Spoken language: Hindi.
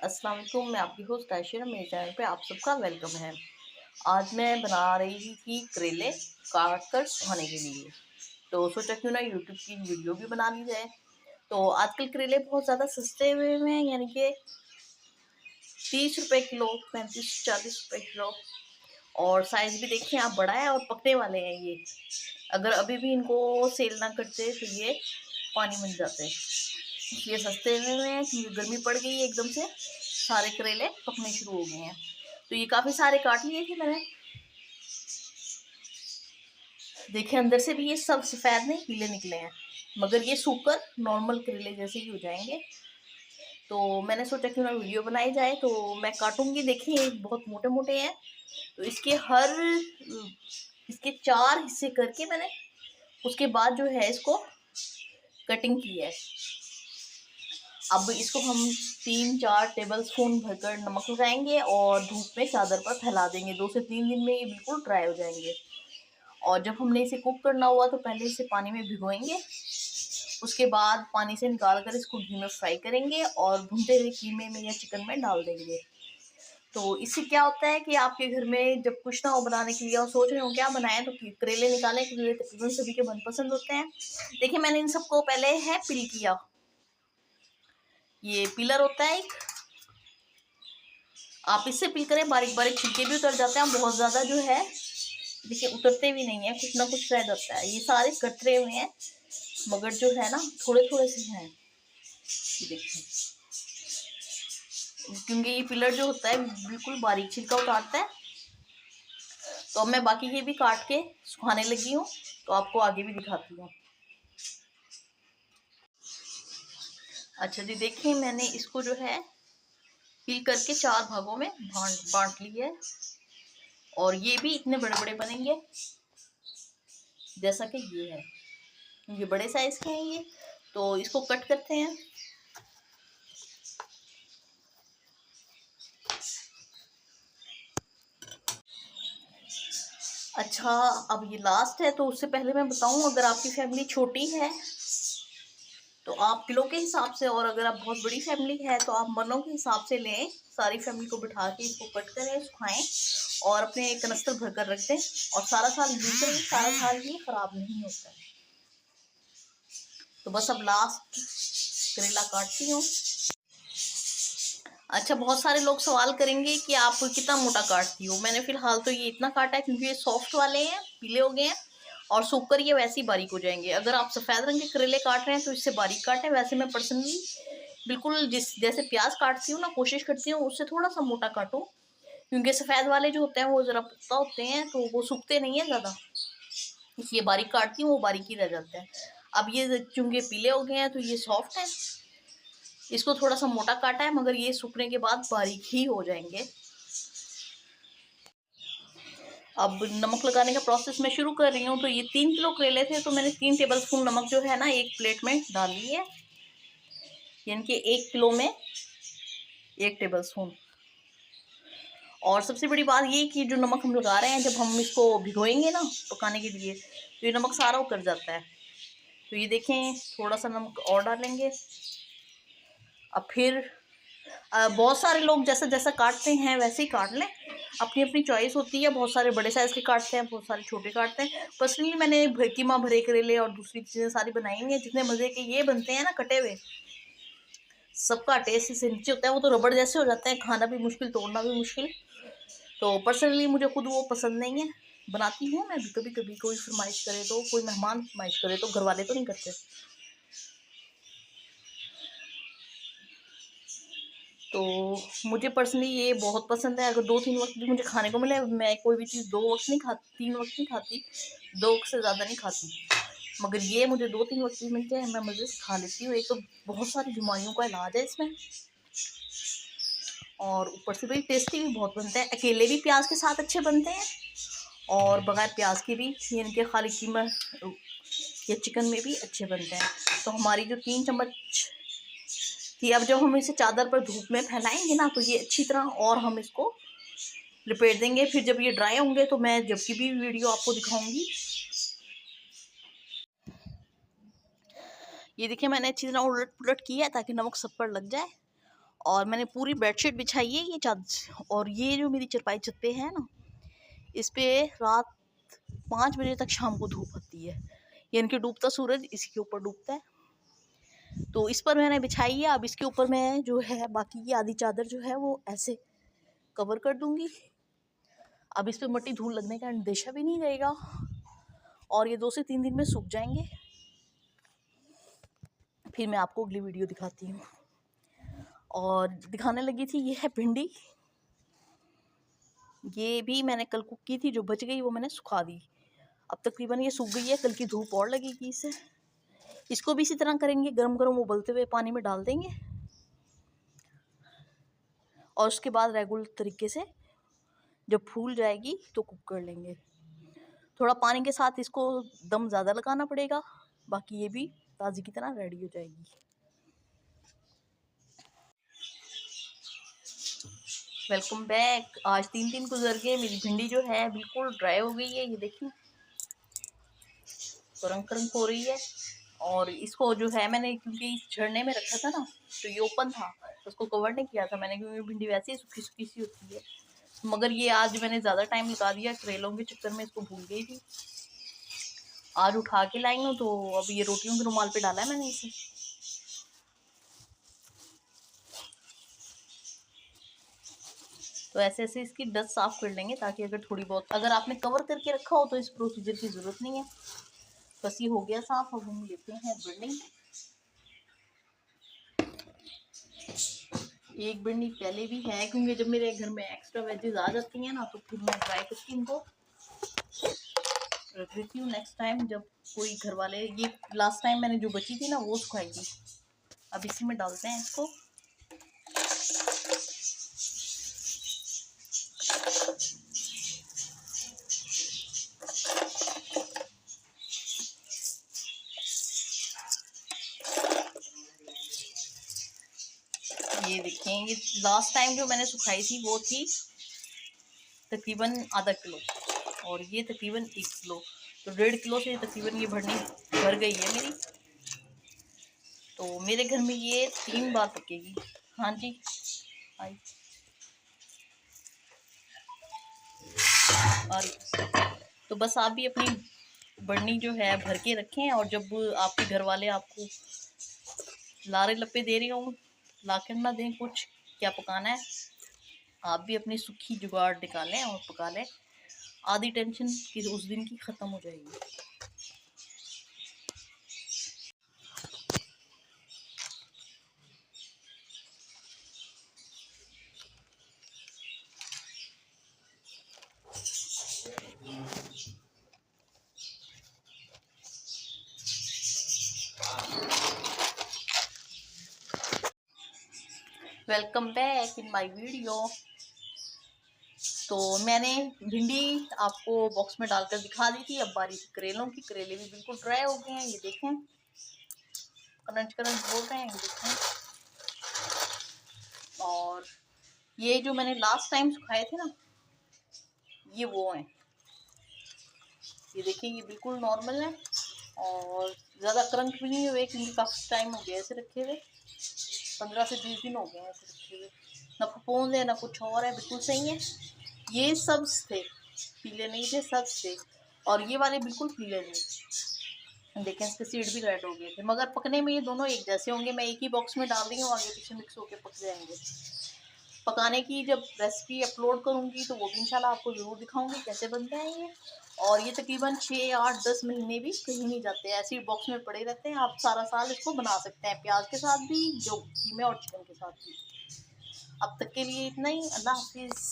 अस्सलाम वालेकुम, मैं आपकी होस्ट आयशा, मेरे चैनल पे आप सबका वेलकम है। आज मैं बना रही थी करेले काट कर सुखाने के लिए। तो सोचा क्यों ना यूट्यूब की वीडियो भी बना ली जाए। तो आजकल करेले बहुत ज़्यादा सस्ते हुए हैं, यानी कि 30 रुपए किलो, 35-40 रुपए किलो। और साइज़ भी देखें आप, बड़ा है और पकने वाले हैं ये। अगर अभी भी इनको सेल ना करते तो ये पानी बन जाते। ये सस्ते हुए हैं क्योंकि गर्मी पड़ गई है एकदम से, सारे करेले पकने शुरू हो गए हैं। तो ये काफ़ी सारे काट लिए थे मैंने। देखिए अंदर से भी ये सब सफ़ेद नहीं, पीले निकले हैं, मगर ये सूखकर नॉर्मल करेले जैसे ही हो जाएंगे। तो मैंने सोचा क्यों ना वीडियो बनाई जाए। तो मैं काटूंगी, देखिए बहुत मोटे मोटे हैं। तो इसके 4 हिस्से करके मैंने उसके बाद जो है इसको कटिंग की है। अब इसको हम 3-4 टेबल स्पून भरकर नमक लगाएंगे और धूप में चादर पर फैला देंगे। 2 से 3 दिन में ये बिल्कुल ड्राई हो जाएंगे। और जब हमने इसे कुक करना हुआ तो पहले इसे पानी में भिगोएंगे, उसके बाद पानी से निकाल कर इसको घी में फ्राई करेंगे और भुनते हुए कीमे में या चिकन में डाल देंगे। तो इससे क्या होता है कि आपके घर में जब कुछ ना हो बनाने के लिए और सोच रहे हो क्या बनाएं, तो करेले निकालें क्योंकि तकरीबन सभी के मनपसंद होते हैं। देखिए मैंने इन सबको पहले है पिल किया। ये पिलर होता है एक, आप इससे पिल करें, बारीक बारीक छिलके भी उतर जाते हैं। बहुत ज़्यादा जो है देखिए उतरते भी नहीं है, कुछ ना कुछ रह जाता है। ये सारे कतरे हुए हैं, मगर जो है ना थोड़े थोड़े से हैं। ये देखिए, क्योंकि ये पिलर जो होता है बिल्कुल बारीक छिलका उतारता है। तो अब मैं बाकी के भी काट के सुखाने लगी हूँ, तो आपको आगे भी दिखाती हूँ। अच्छा जी, देखिए मैंने इसको जो है पील करके 4 भागों में बांट लिया है। और ये भी इतने बड़े बड़े बनेंगे जैसा कि ये है। ये बड़े साइज के हैं ये। तो इसको कट करते हैं। अच्छा, अब ये लास्ट है, तो उससे पहले मैं बताऊं, अगर आपकी फैमिली छोटी है तो आप किलो के हिसाब से, और अगर आप बहुत बड़ी फैमिली है तो आप मनों के हिसाब से लें। सारी फैमिली को बिठा के इसको कट करें, सुखाएं और अपने कनस्तर भर कर रख दें। और सारा साल यूज करें, सारा साल ये खराब नहीं होता है। तो बस अब लास्ट करेला काटती हूँ। अच्छा, बहुत सारे लोग सवाल करेंगे कि आप कितना मोटा काटती हो। मैंने फिलहाल तो ये इतना काटा है क्योंकि ये सॉफ्ट वाले हैं, पीले हो गए हैं और सूख कर ये वैसे ही बारीक हो जाएंगे। अगर आप सफ़ेद रंग के करेले काट रहे हैं तो इससे बारीक काटें। वैसे मैं पर्सनली बिल्कुल जैसे प्याज काटती हूँ ना, कोशिश करती हूँ उससे थोड़ा सा मोटा काटूँ, क्योंकि सफ़ेद वाले जो होते हैं वो ज़रा पुख्ता होते हैं, तो वो सूखते नहीं है ज़्यादा, इसलिए बारीक काटती हूँ, वो बारीक ही रह जाते हैं। अब ये चूँकि पीले हो गए हैं तो ये सॉफ्ट है, इसको थोड़ा सा मोटा काटा है, मगर ये सूखने के बाद बारीक ही हो जाएंगे। अब नमक लगाने का प्रोसेस मैं शुरू कर रही हूँ। तो ये 3 किलो करेले थे, तो मैंने 3 टेबल स्पून नमक जो है ना एक प्लेट में डाल ली है, यानी कि 1 किलो में 1 टेबल स्पून। और सबसे बड़ी बात ये कि जो नमक हम लगा रहे हैं, जब हम इसको भिगोएंगे ना पकाने के लिए, तो ये नमक सारा उतर जाता है। तो ये देखें, थोड़ा सा नमक और डालेंगे। अब फिर बहुत सारे लोग जैसा जैसा काटते हैं वैसे ही काट लें, अपनी अपनी चॉइस होती है। बहुत सारे बड़े साइज़ के काटते हैं, बहुत सारे छोटे काटते हैं। पर्सनली मैंने कीमा भरे करेले और दूसरी चीज़ें सारी बनाई हुई हैं। जितने मज़े के ये बनते हैं ना कटे हुए, सबका टेस्ट इससे नीचे होता है। वो तो रबड़ जैसे हो जाते हैं, खाना भी मुश्किल, तोड़ना भी मुश्किल। तो पर्सनली मुझे खुद वो पसंद नहीं है। बनाती हूँ मैं भी कभी कभी, कोई फरमाइश करे तो, कोई मेहमान फरमाइश करे तो, घर वाले तो नहीं करते। तो मुझे पर्सनली ये बहुत पसंद है। अगर 2-3 वक्त भी मुझे खाने को मिले, मैं कोई भी चीज़ 2 वक्त नहीं खाती, 3 वक्त नहीं खाती, 2 वक्त से ज़्यादा नहीं खाती। मगर ये मुझे 2-3 वक्त भी मिल जाए, मैं मज़े से खा लेती हूँ। एक तो बहुत सारी बीमारियों का इलाज है इसमें, और ऊपर से भाई टेस्टी भी बहुत बनते हैं। अकेले भी प्याज के साथ अच्छे बनते हैं और बगैर प्याज के भी, यानी कि खाली कीमा या चिकन में भी अच्छे बनते हैं। तो हमारी जो 3 चम्मच थी, अब जब हम इसे चादर पर धूप में फैलाएंगे ना, तो ये अच्छी तरह और हम इसको लपेट देंगे। फिर जब ये ड्राई होंगे तो मैं जब की भी वीडियो आपको दिखाऊंगी। ये देखिए मैंने अच्छी तरह उलट पुलट किया है ताकि नमक सब पर लग जाए। और मैंने पूरी बेडशीट बिछाई है ये चादर, और ये जो मेरी चरपाई छत पे है ना, इस पे रात 5 बजे तक शाम को धूप होती है, यानी कि डूबता सूरज इसी के ऊपर डूबता है। तो इस पर मैंने बिछाई है। अब इसके ऊपर मैं जो है बाकी की आधी चादर जो है वो ऐसे कवर कर दूंगी। अब इस पे मट्टी धूल लगने का अंदेशा भी नहीं रहेगा, और ये 2 से 3 दिन में सूख जाएंगे। फिर मैं आपको अगली वीडियो दिखाती हूँ। और दिखाने लगी थी, ये है भिंडी। ये भी मैंने कल कुक की थी, जो बच गई वो मैंने सुखा दी। अब तकरीबन ये सूख गई है, कल की धूप और लगेगी इसे। इसको भी इसी तरह करेंगे, गरम गरम उबलते हुए पानी में डाल देंगे, और उसके बाद रेगुलर तरीके से जब फूल जाएगी तो कुक कर लेंगे। थोड़ा पानी के साथ इसको दम ज़्यादा लगाना पड़ेगा, बाकी ये भी ताज़ी की तरह रेडी हो जाएगी। Welcome back. आज 3 दिन गुजर गए, मेरी भिंडी जो है बिल्कुल ड्राई हो गई है, ये देखिए तो रंग रंग हो रही है। और इसको जो है मैंने, क्योंकि झड़ने में रखा था ना, तो ये ओपन था तो उसको कवर नहीं किया था मैंने, क्योंकि भिंडी वैसे ही सूखी सूखी सी होती है। मगर ये आज मैंने ज़्यादा टाइम लगा दिया, करेलों के चक्कर में इसको भूल गई थी। आज उठा के लाई हूँ, तो अब ये रोटियों के रुमाल पे डाला है मैंने इसे। तो ऐसे ऐसे इसकी डस्ट साफ कर लेंगे, ताकि अगर थोड़ी बहुत, अगर आपने कवर करके रखा हो तो इस प्रोसीजर की ज़रूरत नहीं है। बस ये हो गया साफ। अब हम लेते हैं बिल्डिंग। एक भिंडी पहले भी है, क्योंकि जब मेरे घर में एक्स्ट्रा वेजेस आ जाती हैं ना, तो फिर मैं ट्राई करती हूँ इनको रख देती हूँ। नेक्स्ट टाइम जब कोई घर वाले, ये लास्ट टाइम मैंने जो बची थी ना वो सुखाई थी। अब इसी में डालते हैं इसको। ये देखें, ये लास्ट टाइम जो मैंने सुखाई थी वो थी तकरीबन आधा किलो, और ये तकरीबन 1 किलो, तो 1.5 किलो से तकरीबन ये भर गई है मेरी। तो मेरे घर में ये 3 बार पकेगी। हाँ जी, आई। और तो बस आप भी अपनी बढ़नी जो है भर के रखें, और जब आपके घर वाले आपको लारे लपे दे रहे हो, लाकर ना दें कुछ क्या पकाना है, आप भी अपनी सूखी जुगाड़ निकालें और पका लें। आधी टेंशन की उस दिन की ख़त्म हो जाएगी। Welcome back in my video. तो मैंने भिंडी आपको बॉक्स में डालकर दिखा दी थी। अब बारी करेलों की। करेले भी बिल्कुल ड्राई हो गए हैं, ये देखें करंच करंच बोल रहे हैं, ये देखें। और ये जो मैंने लास्ट टाइम सुखाए थे ना, ये वो हैं, ये देखें, ये बिल्कुल नॉर्मल है और ज़्यादा क्रंच भी नहीं हुए, क्योंकि काफ़ी टाइम हो गया ऐसे रखे हुए, 15 से 20 दिन हो गए हैं ऐसे रखे हुए। ना फफूंद है ना कुछ और है, बिल्कुल सही है। ये सब्ज थे, पीले नहीं थे, सब्ज थे। और ये वाले बिल्कुल पीले नहीं, देखें इसके सीड भी रेड हो गए थे। मगर पकने में ये दोनों एक जैसे होंगे। मैं एक ही बॉक्स में डाल रही हूँ, आगे पीछे मिक्स होके पक जाएंगे। पकाने की जब रेसिपी अपलोड करूँगी तो वो भी इंशाल्लाह आपको ज़रूर दिखाऊंगी कैसे बनते हैं ये। और ये तकरीबन 6, 8, 10 महीने भी कहीं नहीं जाते, ऐसे ही बॉक्स में पड़े रहते हैं। आप सारा साल इसको बना सकते हैं, प्याज के साथ भी, जो कीमे और चिकन के साथ भी। अब तक के लिए इतना ही। अल्लाह हाफिज़।